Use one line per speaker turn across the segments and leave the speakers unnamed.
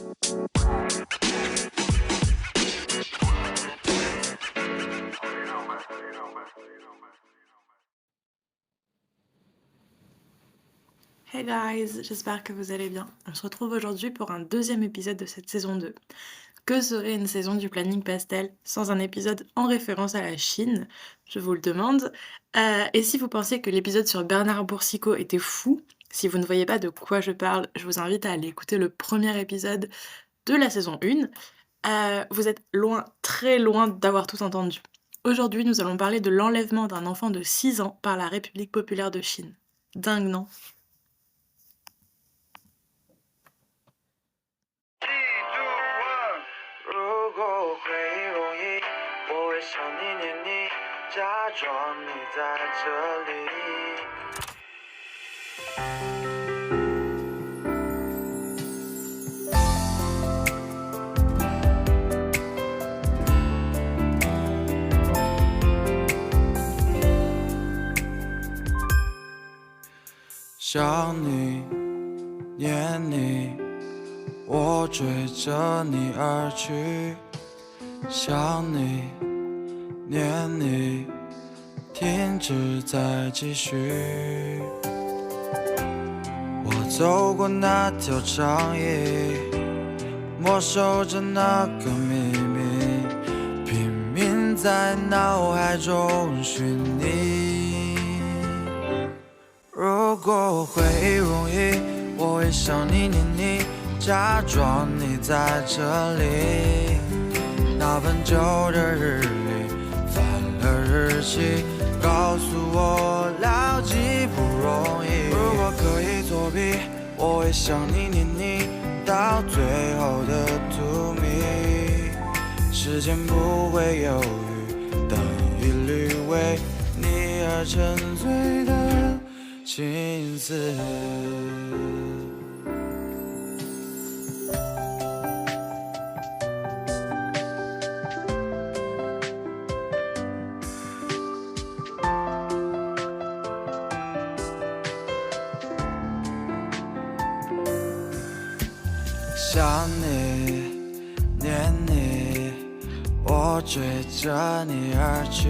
Hey guys, j'espère que vous allez bien. On se retrouve aujourd'hui pour un deuxième épisode de cette saison 2. Que serait une saison du planning pastel sans un épisode en référence à la Chine? Je vous le demande. Et si vous pensiez que l'épisode sur Bernard Boursicot était fou, si vous ne voyez pas de quoi je parle, je vous invite à aller écouter le premier épisode de la saison 1. Vous êtes loin, très loin d'avoir tout entendu. Aujourd'hui, nous allons parler de l'enlèvement d'un enfant de 6 ans par la République populaire de Chine. Dingue, non?
如果回忆容易，我会想你念你，假装你在这里。想你，念你，我追着你而去。想你，念你，停止再继续。我走过那条长椅，默守着那个秘密，拼命在脑海中寻你。如果回忆容易，我会想你念你，假装你在这里。那份旧的日历，翻了日期，告诉我牢记不容易。如果可以作弊，我会想你念你，到最后的荼蘼。时间不会犹豫，当一缕为你而沉醉的情思。想你，念你，我追着你而去。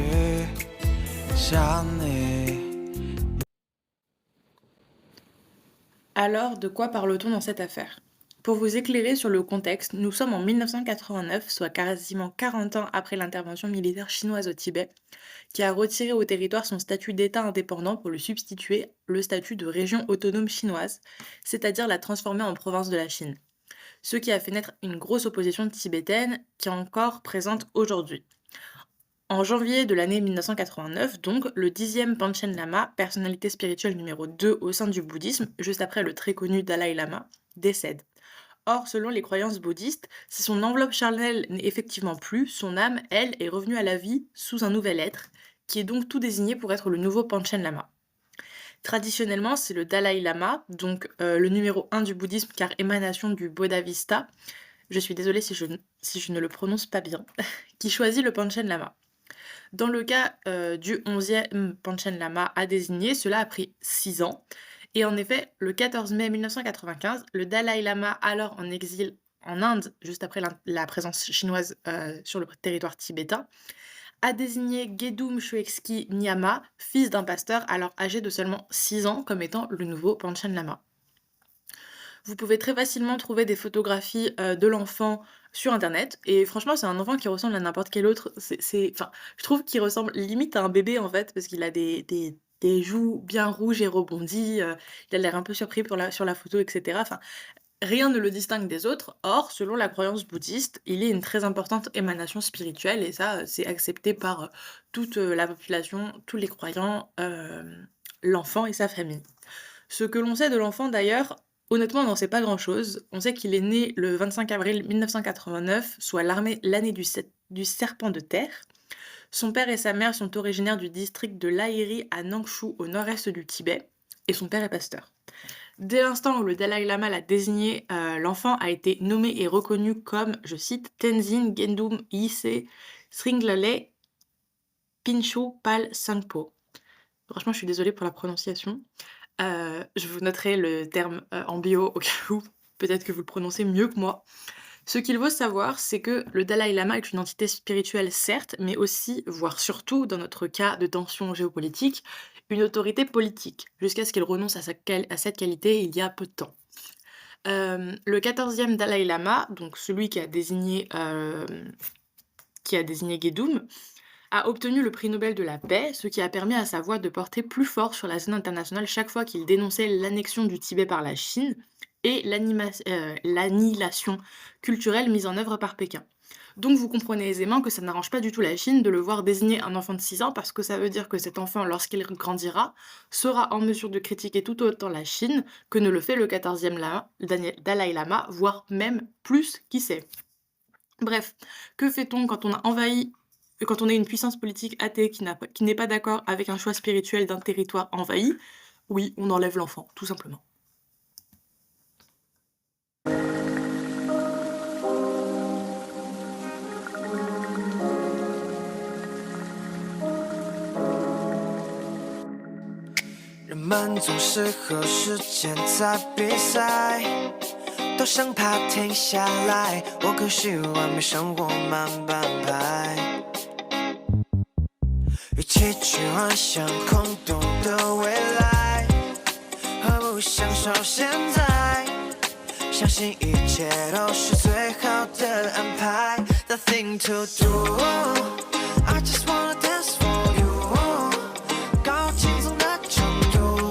想你。
Alors, de quoi parle-t-on dans cette affaire? Pour vous éclairer sur le contexte, nous sommes en 1989, soit quasiment 40 ans après l'intervention militaire chinoise au Tibet, qui a retiré au territoire son statut d'État indépendant pour lui substituer le statut de région autonome chinoise, c'est-à-dire la transformer en province de la Chine. Ce qui a fait naître une grosse opposition tibétaine qui est encore présente aujourd'hui. En janvier de l'année 1989, donc, le 10e Panchen Lama, personnalité spirituelle numéro 2 au sein du bouddhisme, juste après le très connu Dalai Lama, décède. Or, selon les croyances bouddhistes, si son enveloppe charnelle n'est effectivement plus, son âme, elle, est revenue à la vie sous un nouvel être, qui est donc tout désigné pour être le nouveau Panchen Lama. Traditionnellement, c'est le Dalai Lama, donc le numéro 1 du bouddhisme car émanation du Bodhisattva, je suis désolée si je ne le prononce pas bien, qui choisit le Panchen Lama. Dans le cas du 11e Panchen Lama à désigner, cela a pris 6 ans. Et en effet, le 14 mai 1995, le Dalai Lama, alors en exil en Inde, juste après la présence chinoise sur le territoire tibétain, a désigné Gedum Shuexki Nyama, fils d'un pasteur alors âgé de seulement 6 ans, comme étant le nouveau Panchen Lama. Vous pouvez très facilement trouver des photographies de l'enfant sur internet, et franchement, c'est un enfant qui ressemble à n'importe quel autre. Enfin, je trouve qu'il ressemble limite à un bébé en fait, parce qu'il a des joues bien rouges et rebondies, il a l'air un peu surpris sur la photo, etc. Enfin, rien ne le distingue des autres. Or, selon la croyance bouddhiste, il est une très importante émanation spirituelle, et ça, c'est accepté par toute la population, tous les croyants, l'enfant et sa famille. Ce que l'on sait de l'enfant d'ailleurs, honnêtement, on n'en sait pas grand-chose. On sait qu'il est né le 25 avril 1989, soit l'année du serpent de terre. Son père et sa mère sont originaires du district de Lahiri à Nangshu, au nord-est du Tibet, et son père est pasteur. Dès l'instant où le Dalai Lama l'a désigné, l'enfant a été nommé et reconnu comme, je cite, Tenzin Gendum Yise Sringlale Pinchu Pal Sangpo. Franchement, je suis désolée pour la prononciation. Je vous noterai le terme en bio au cas où. peut-être que vous le prononcez mieux que moi. Ce qu'il faut savoir, c'est que le Dalai Lama est une entité spirituelle, certes, mais aussi, voire surtout, dans notre cas de tension géopolitique, une autorité politique, jusqu'à ce qu'il renonce à cette qualité il y a peu de temps. Le 14e Dalai Lama, donc celui qui a désigné Gedum, a obtenu le prix Nobel de la paix, ce qui a permis à sa voix de porter plus fort sur la scène internationale chaque fois qu'il dénonçait l'annexion du Tibet par la Chine et l'annihilation culturelle mise en œuvre par Pékin. Donc vous comprenez aisément que ça n'arrange pas du tout la Chine de le voir désigner un enfant de 6 ans parce que ça veut dire que cet enfant, lorsqu'il grandira, sera en mesure de critiquer tout autant la Chine que ne le fait le 14e Dalai Lama, voire même plus, qui sait. Bref, que fait-on quand on est une puissance politique athée qui n'est pas d'accord avec un choix spirituel d'un territoire envahi? Oui, on enlève l'enfant, tout simplement.
人们总是和时间在比赛，都生怕停下来。我更希望被生活慢半拍，与其去幻想空洞的未来，何不享受现在？相信一切都是最好的安排。The thing to do, I just wanna dance for you， 高轻松的程度，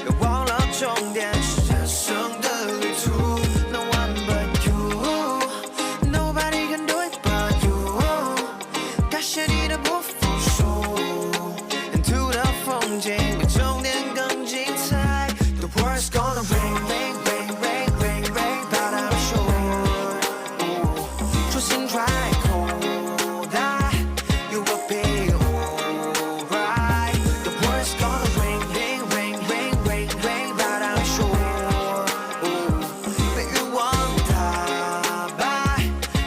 别忘了终点是人生的旅途。No one but you, nobody can do it but you。感谢你的不服输，沿途的风景比终点更精彩。The world's gonna rain, rain, rain, rain, rain, rain， 把它说。出心揣口袋 ，You will be alright。The world's gonna rain, rain, rain, rain, rain, rain， 把它说。被欲望打败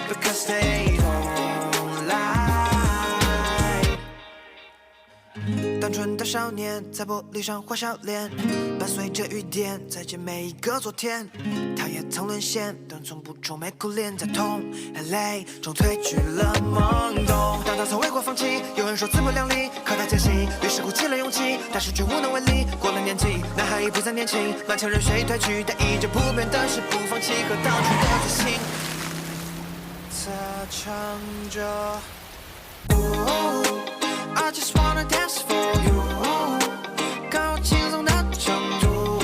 ，because they don't lie。单纯的少年在玻璃上画笑脸，伴随着雨点，再见每一个昨天。他也曾沦陷，但从不愁眉苦脸，在痛和泪中褪去了懵懂。当他曾为过放弃，有人说自不量力，可他坚信，于是鼓起了勇气，但是却无能为力。过了年纪，男孩已不再年轻，满腔热血褪去，但依旧不变的是不放弃和当初的自信。他唱着。I just wanna dance for you， 高轻松的程度，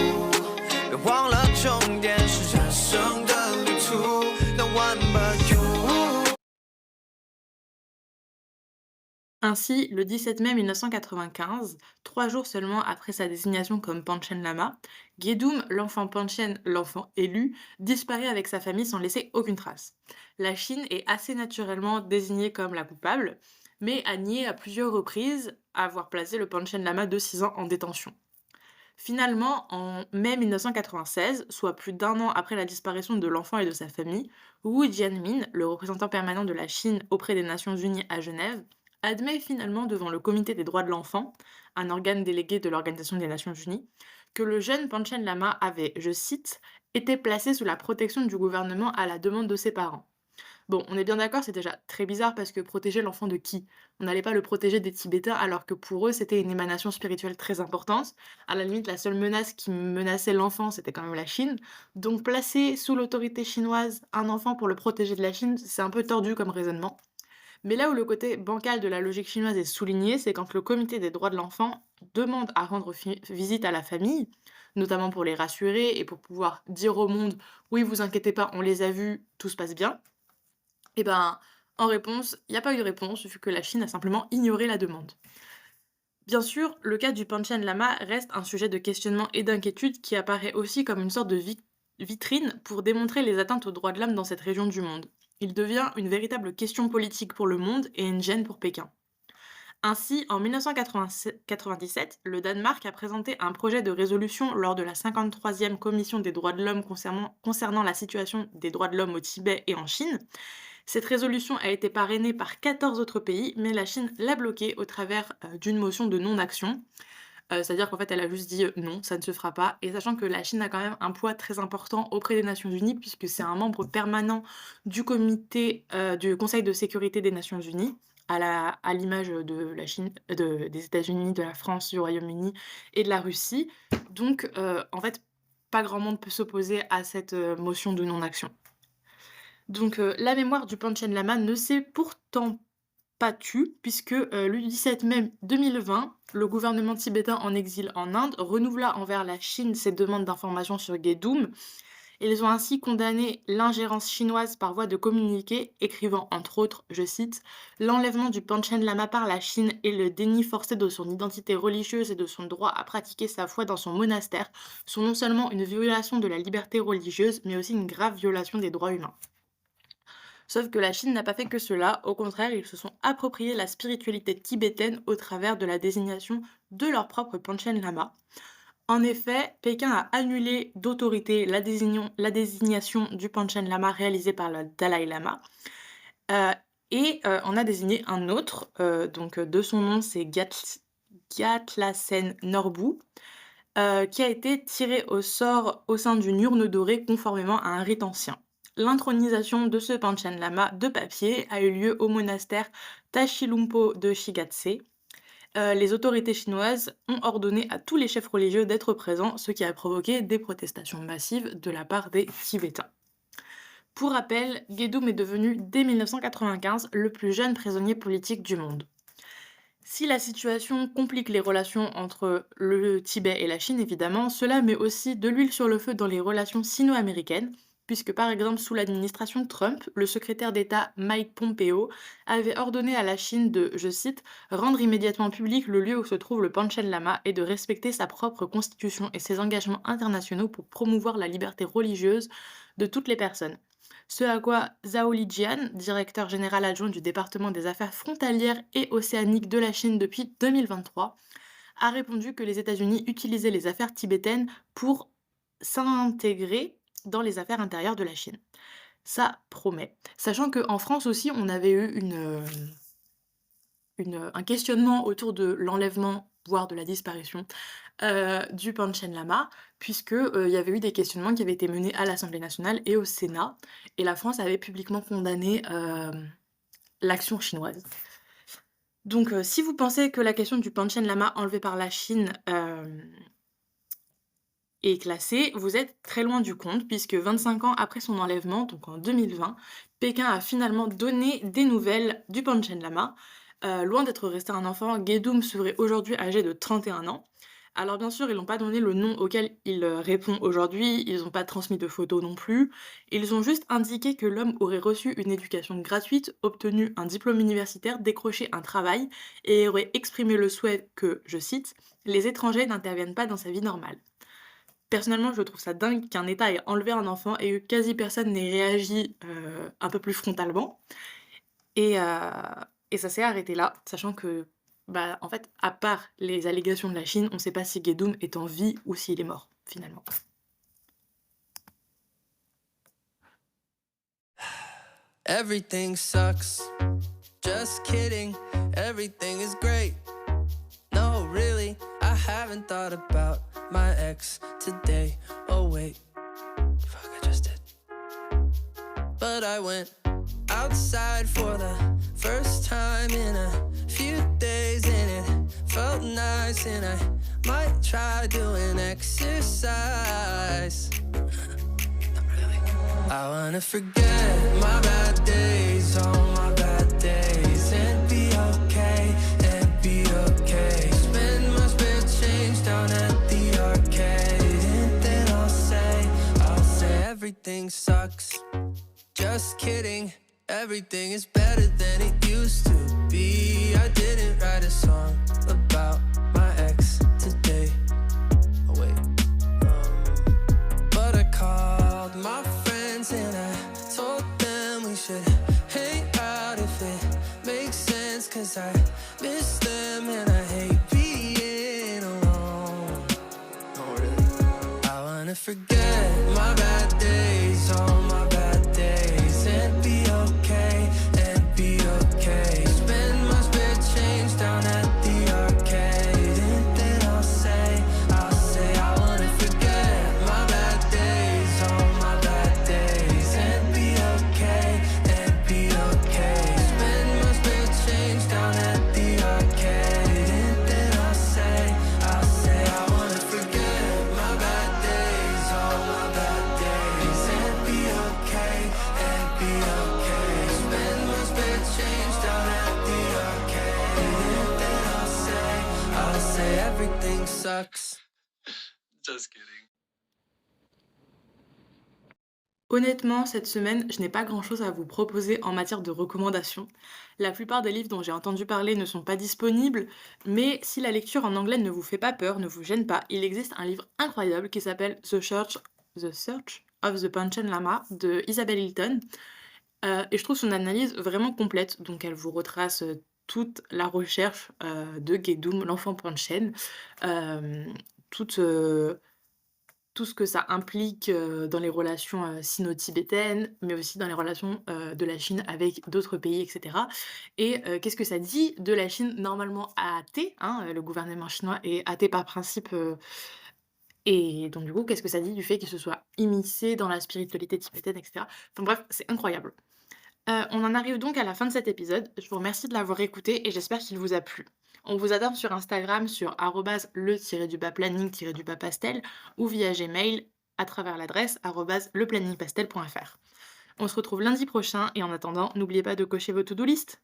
别忘了终点是人生的旅途。No one but you。
Ainsi, le 17 mai 1995, 3 jours seulement après sa désignation comme Panchen Lama, Gedum, l'enfant Panchen, l'enfant élu, disparaît avec sa famille sans laisser aucune trace. La Chine est assez naturellement désignée comme la coupable, mais a nié à plusieurs reprises avoir placé le Panchen Lama de 6 ans en détention. Finalement, en mai 1996, soit plus d'1 an après la disparition de l'enfant et de sa famille, Wu Jianmin, le représentant permanent de la Chine auprès des Nations Unies à Genève, admet finalement devant le Comité des droits de l'enfant, un organe délégué de l'Organisation des Nations Unies, que le jeune Panchen Lama avait, je cite, été placé sous la protection du gouvernement à la demande de ses parents. Bon, on est bien d'accord, c'est déjà très bizarre parce que protéger l'enfant de qui? On n'allait pas le protéger des Tibétains alors que pour eux c'était une émanation spirituelle très importante. À la limite, la seule menace qui menaçait l'enfant, c'était quand même la Chine. Donc placer sous l'autorité chinoise un enfant pour le protéger de la Chine, c'est un peu tordu comme raisonnement. Mais là où le côté bancal de la logique chinoise est souligné, c'est quand le comité des droits de l'enfant demande à rendre visite à la famille, notamment pour les rassurer et pour pouvoir dire au monde: «Oui, vous inquiétez pas, on les a vus, tout se passe bien». Et ben, en réponse, il n'y a pas eu de réponse, vu que la Chine a simplement ignoré la demande. Bien sûr, le cas du Panchen Lama reste un sujet de questionnement et d'inquiétude qui apparaît aussi comme une sorte de vitrine pour démontrer les atteintes aux droits de l'homme dans cette région du monde. Il devient une véritable question politique pour le monde et une gêne pour Pékin. Ainsi, en 1997, le Danemark a présenté un projet de résolution lors de la 53e commission des droits de l'homme concernant la situation des droits de l'homme au Tibet et en Chine. Cette résolution a été parrainée par 14 autres pays, mais la Chine l'a bloquée au travers d'une motion de non-action. C'est-à-dire qu'en fait, elle a juste dit: «Non, ça ne se fera pas» et sachant que la Chine a quand même un poids très important auprès des Nations unies puisque c'est un membre permanent du Conseil de sécurité des Nations unies, à l'image de la Chine des États-Unis, de la France, du Royaume-Uni et de la Russie. Donc en fait, pas grand monde peut s'opposer à cette, motion de non-action. Donc la mémoire du Panchen Lama ne s'est pourtant pas tue puisque, le 17 mai 2020, le gouvernement tibétain en exil en Inde renouvela envers la Chine ses demandes d'informations sur Gedum. Ils ont ainsi condamné l'ingérence chinoise par voie de communiqué, écrivant entre autres, je cite: «L'enlèvement du Panchen Lama par la Chine et le déni forcé de son identité religieuse et de son droit à pratiquer sa foi dans son monastère sont non seulement une violation de la liberté religieuse, mais aussi une grave violation des droits humains». Sauf que la Chine n'a pas fait que cela, au contraire, ils se sont appropriés la spiritualité tibétaine au travers de la désignation de leur propre Panchen Lama. En effet, Pékin a annulé d'autorité la désignation du Panchen Lama réalisée par le Dalai Lama euh, et en a désigné un autre, de son nom c'est Gyatlasen Norbu, qui a été tiré au sort au sein d'une urne dorée conformément à un rite ancien. L'intronisation de ce Panchen Lama de papier a eu lieu au monastère Tashilumpo de Shigatse. Les autorités chinoises ont ordonné à tous les chefs religieux d'être présents, ce qui a provoqué des protestations massives de la part des Tibétains. Pour rappel, Gedum est devenu dès 1995 le plus jeune prisonnier politique du monde. Si la situation complique les relations entre le Tibet et la Chine, évidemment, cela met aussi de l'huile sur le feu dans les relations sino-américaines, puisque par exemple sous l'administration Trump, le secrétaire d'État Mike Pompeo avait ordonné à la Chine de, je cite, rendre immédiatement public le lieu où se trouve le Panchen Lama et de respecter sa propre constitution et ses engagements internationaux pour promouvoir la liberté religieuse de toutes les personnes. Ce à quoi Zhao Lijian, directeur général adjoint du département des affaires frontalières et océaniques de la Chine depuis 2023, a répondu que les États-Unis utilisaient les affaires tibétaines pour s'intégrer dans les affaires intérieures de la Chine. Ça promet. Sachant qu'en France aussi, on avait eu un questionnement autour de l'enlèvement, voire de la disparition, du Panchen Lama, puisque il y avait eu des questionnements qui avaient été menés à l'Assemblée nationale et au Sénat, et la France avait publiquement condamné l'action chinoise. Donc si vous pensez que la question du Panchen Lama enlevé par la Chine est classée, vous êtes très loin du compte, puisque 25 ans après son enlèvement, donc en 2020, Pékin a finalement donné des nouvelles du Panchen Lama. Loin d'être resté un enfant, Gedum serait aujourd'hui âgé de 31 ans. Alors bien sûr, ils n'ont pas donné le nom auquel il répond aujourd'hui, ils n'ont pas transmis de photos non plus, ils ont juste indiqué que l'homme aurait reçu une éducation gratuite, obtenu un diplôme universitaire, décroché un travail, et aurait exprimé le souhait que, je cite, « les étrangers n'interviennent pas dans sa vie normale ». Personnellement, je trouve ça dingue qu'un État ait enlevé un enfant et que quasi personne n'ait réagi un peu plus frontalement. Et ça s'est arrêté là, sachant que, en fait, à part les allégations de la Chine, on ne sait pas si Gedum est en vie ou s'il est mort, finalement.
Everything sucks. Just kidding. Everything is great. No, really, I haven't thought about my ex today. Oh wait, fuck, I just did. But I went outside for the first time in a few days, and it felt nice, and I might try doing exercise. Not really. I wanna forget my bad days, all my bad days, and be okay, and be okay. Spend my spare change down at the arcade, and then I'll say everything sucks. Just kidding, everything is better than it used to be. I didn't write a song about my ex today. Oh wait, but I called my friends and I told them we should hang out if it makes sense, 'cause I miss them and I hate being alone. Oh really? I wanna forget my bad days, all my bad days, and be okay, and be okay. Spend my spare change down at the arcade, and then I'll say be okay. Spend my spare change down at the arcade. Then I'll say everything sucks. Just kidding.
Honnêtement, cette semaine, je n'ai pas grand-chose à vous proposer en matière de recommandations. La plupart des livres dont j'ai entendu parler ne sont pas disponibles, mais si la lecture en anglais ne vous fait pas peur, ne vous gêne pas, il existe un livre incroyable qui s'appelle The Search of the Panchen Lama de Isabel Hilton. Et je trouve son analyse vraiment complète. Donc elle vous retrace, toute la recherche, de Gedum, l'enfant Panchen, toute, tout ce que ça implique, dans les relations, sino-tibétaines, mais aussi dans les relations, de la Chine avec d'autres pays et cetera et qu'est-ce que ça dit de la Chine normalement athée, hein, le gouvernement chinois est athée par principe, et donc du coup, qu'est-ce que ça dit du fait qu'il se soit immiscé dans la spiritualité tibétaine et cetera? Enfin bref, c'est incroyable. On en arrive donc à la fin de cet épisode. Je vous remercie de l'avoir écouté et j'espère qu'il vous a plu. On vous attend sur Instagram sur @le-planning-pastel ou via Gmail à travers l'adresse @leplanningpastel.fr. On se retrouve lundi prochain et en attendant, n'oubliez pas de cocher vos to-do list.